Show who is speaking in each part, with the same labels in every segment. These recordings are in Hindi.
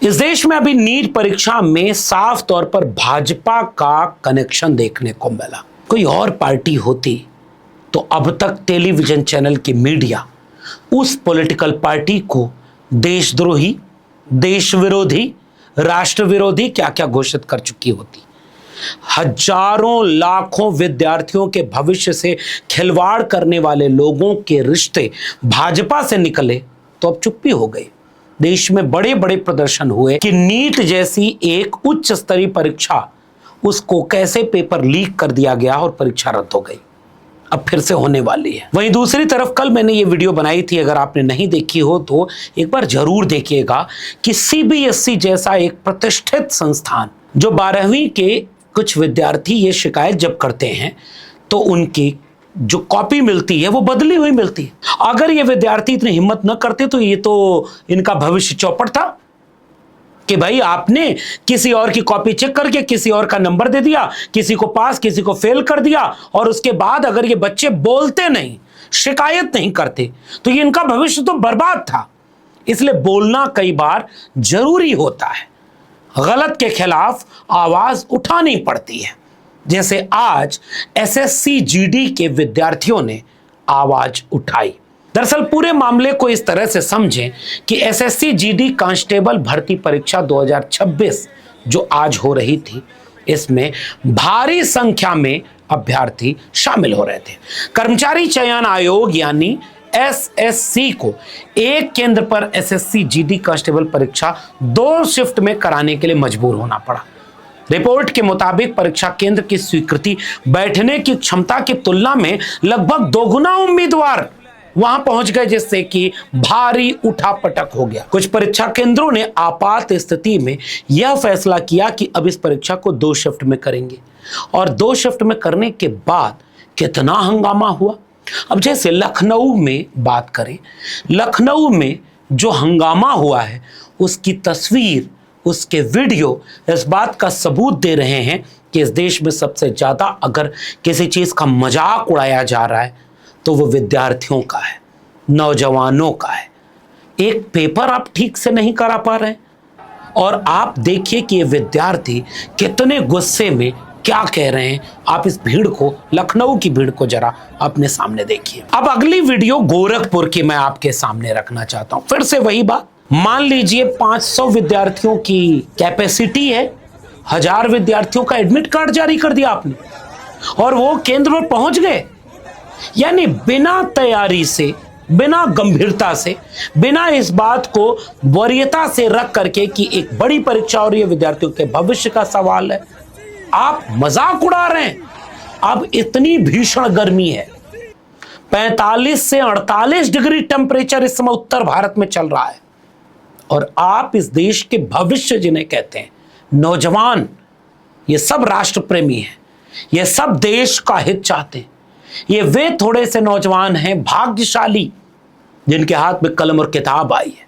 Speaker 1: इस देश में अभी नीट परीक्षा में साफ तौर पर भाजपा का कनेक्शन देखने को मिला। कोई और पार्टी होती तो अब तक टेलीविजन चैनल की मीडिया उस पॉलिटिकल पार्टी को देशद्रोही, देश विरोधी, राष्ट्र विरोधी क्या क्या घोषित कर चुकी होती। हजारों लाखों विद्यार्थियों के भविष्य से खिलवाड़ करने वाले लोगों के रिश्ते भाजपा से निकले तो अब चुप्पी हो गई। देश में बड़े बड़े प्रदर्शन हुए कि नीट जैसी एक उच्च स्तरीय परीक्षा, उसको कैसे पेपर लीक कर दिया गया और परीक्षा रद्द हो गई, अब फिर से होने वाली है। वहीं दूसरी तरफ कल मैंने ये वीडियो बनाई थी, अगर आपने नहीं देखी हो तो एक बार जरूर देखिएगा कि सीबीएसई जैसा एक प्रतिष्ठित संस्थान, जो 12वीं के कुछ विद्यार्थी ये शिकायत जब करते हैं तो उनकी जो कॉपी मिलती है वो बदली हुई मिलती है। अगर ये विद्यार्थी इतनी हिम्मत न करते तो ये तो इनका भविष्य चौपट था कि भाई आपने किसी और की कॉपी चेक करके किसी और का नंबर दे दिया, किसी को पास किसी को फेल कर दिया, और उसके बाद अगर ये बच्चे बोलते नहीं, शिकायत नहीं करते तो ये इनका भविष्य तो बर्बाद था। इसलिए बोलना कई बार जरूरी होता है, गलत के खिलाफ आवाज उठानी पड़ती है, जैसे आज एसएससी जीडी के विद्यार्थियों ने आवाज उठाई। दरअसल पूरे मामले को इस तरह से समझें कि एसएससी जीडी कांस्टेबल भर्ती परीक्षा 2026 जो आज हो रही थी, इसमें भारी संख्या में अभ्यर्थी शामिल हो रहे थे। कर्मचारी चयन आयोग यानी एसएससी को एक केंद्र पर एसएससी जीडी कांस्टेबल परीक्षा 2 शिफ्ट में कराने के लिए मजबूर होना पड़ा। रिपोर्ट के मुताबिक परीक्षा केंद्र की स्वीकृति बैठने की क्षमता की तुलना में लगभग 2 गुना उम्मीदवार वहां पहुंच गए, जिससे कि भारी उठापटक हो गया। कुछ परीक्षा केंद्रों ने आपात स्थिति में यह फैसला किया कि अब इस परीक्षा को 2 शिफ्ट में करेंगे, और 2 शिफ्ट में करने के बाद कितना हंगामा हुआ। अब जैसे लखनऊ में बात करें, लखनऊ में जो हंगामा हुआ है उसकी तस्वीर, उसके वीडियो इस बात का सबूत दे रहे हैं कि इस देश में सबसे ज्यादा अगर किसी चीज का मजाक उड़ाया जा रहा है तो वो विद्यार्थियों का है, नौजवानों का है। एक पेपर आप ठीक से नहीं करा पा रहे हैं, और आप देखिए कि ये विद्यार्थी कितने गुस्से में क्या कह रहे हैं। आप इस भीड़ को, लखनऊ की भीड़ को जरा अपने सामने देखिए। अब अगली वीडियो गोरखपुर की मैं आपके सामने रखना चाहता हूं। फिर से वही बात, मान लीजिए 500 विद्यार्थियों की कैपेसिटी है, 1000 विद्यार्थियों का एडमिट कार्ड जारी कर दिया आपने, और वो केंद्र पर पहुंच गए। यानी बिना तैयारी से, बिना गंभीरता से, बिना इस बात को वरीयता से रख करके कि एक बड़ी परीक्षा और ये विद्यार्थियों के भविष्य का सवाल है, आप मजाक उड़ा रहे हैं। अब इतनी भीषण गर्मी है, 45 से 48 डिग्री टेम्परेचर इस समय उत्तर भारत में चल रहा है, और आप इस देश के भविष्य जिन्हें कहते हैं नौजवान, ये सब राष्ट्र प्रेमी हैं, ये सब देश का हित चाहते हैं। ये वे थोड़े से नौजवान हैं भाग्यशाली जिनके हाथ में कलम और किताब आई है,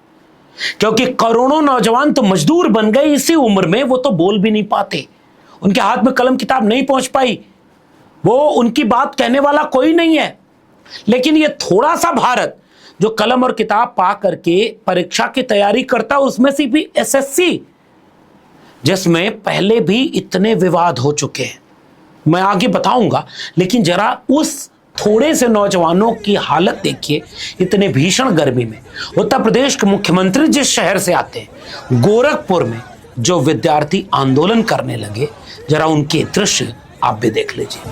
Speaker 1: क्योंकि करोड़ों नौजवान तो मजदूर बन गए इसी उम्र में। वो तो बोल भी नहीं पाते, उनके हाथ में कलम किताब नहीं पहुंच पाई, वो उनकी बात कहने वाला कोई नहीं है। लेकिन ये थोड़ा सा भारत जो कलम और किताब पा करके परीक्षा की तैयारी करता, उसमें से भी एसएससी, जिसमें पहले भी इतने विवाद हो चुके हैं, मैं आगे बताऊंगा। लेकिन जरा उस थोड़े से नौजवानों की हालत देखिए, इतने भीषण गर्मी में। उत्तर प्रदेश के मुख्यमंत्री जिस शहर से आते हैं, गोरखपुर में जो विद्यार्थी आंदोलन करने लगे, जरा उनके दृश्य आप भी देख लीजिए।